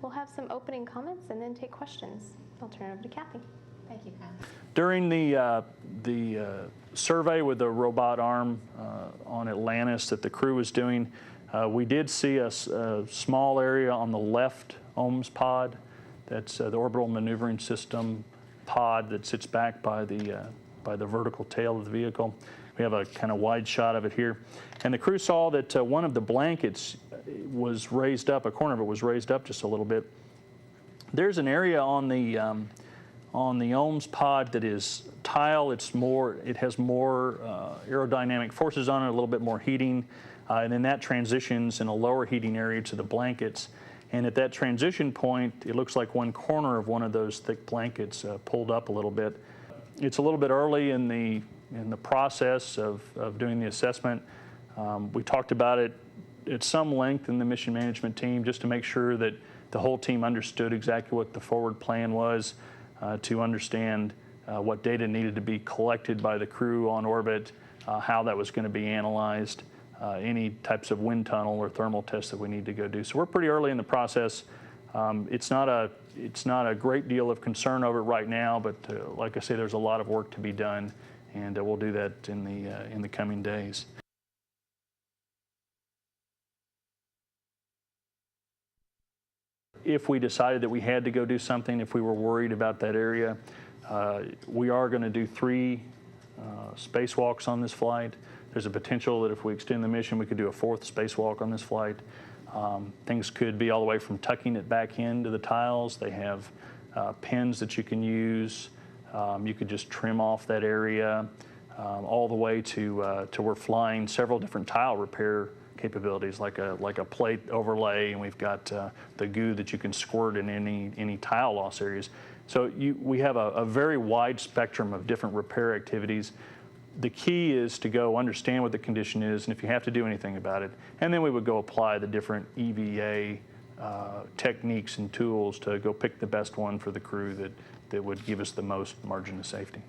we'll have some opening comments and then take questions. I'll turn it over to Kathy. Thank you, Kyle. During the survey with the robot arm on Atlantis that the crew was doing, we did see a small area on the left OMS pod. That's the orbital maneuvering system pod that sits back by the vertical tail of the vehicle. We have a kind of wide shot of it here. And the crew saw that one of the blankets was raised up, a corner of it was raised up just a little bit. There's an area on the OMS pod that is tile. It has more aerodynamic forces on it, a little bit more heating, and then that transitions in a lower heating area to the blankets. And at that transition point, it looks like one corner of one of those thick blankets pulled up a little bit. It's a little bit early in the process of doing the assessment. We talked about it at some length in the mission management team just to make sure that the whole team understood exactly what the forward plan was, to understand what data needed to be collected by the crew on orbit, how that was going to be analyzed, any types of wind tunnel or thermal tests that we need to go do. So we're pretty early in the process. It's not a great deal of concern over it right now, but like I say, there's a lot of work to be done, and we'll do that in the coming days. If we decided that we had to go do something, if we were worried about that area, we are going to do 3 spacewalks on this flight. There's a potential that if we extend the mission, we could do a 4th spacewalk on this flight. Things could be all the way from tucking it back into the tiles. They have pins that you can use. You could just trim off that area, all the way to we're flying several different tile repair capabilities, like a plate overlay, and we've got the goo that you can squirt in any tile loss areas. So we have a very wide spectrum of different repair activities. The key is to go understand what the condition is, and if you have to do anything about it, and then we would go apply the different EVA techniques and tools to go pick the best one for the crew that would give us the most margin of safety.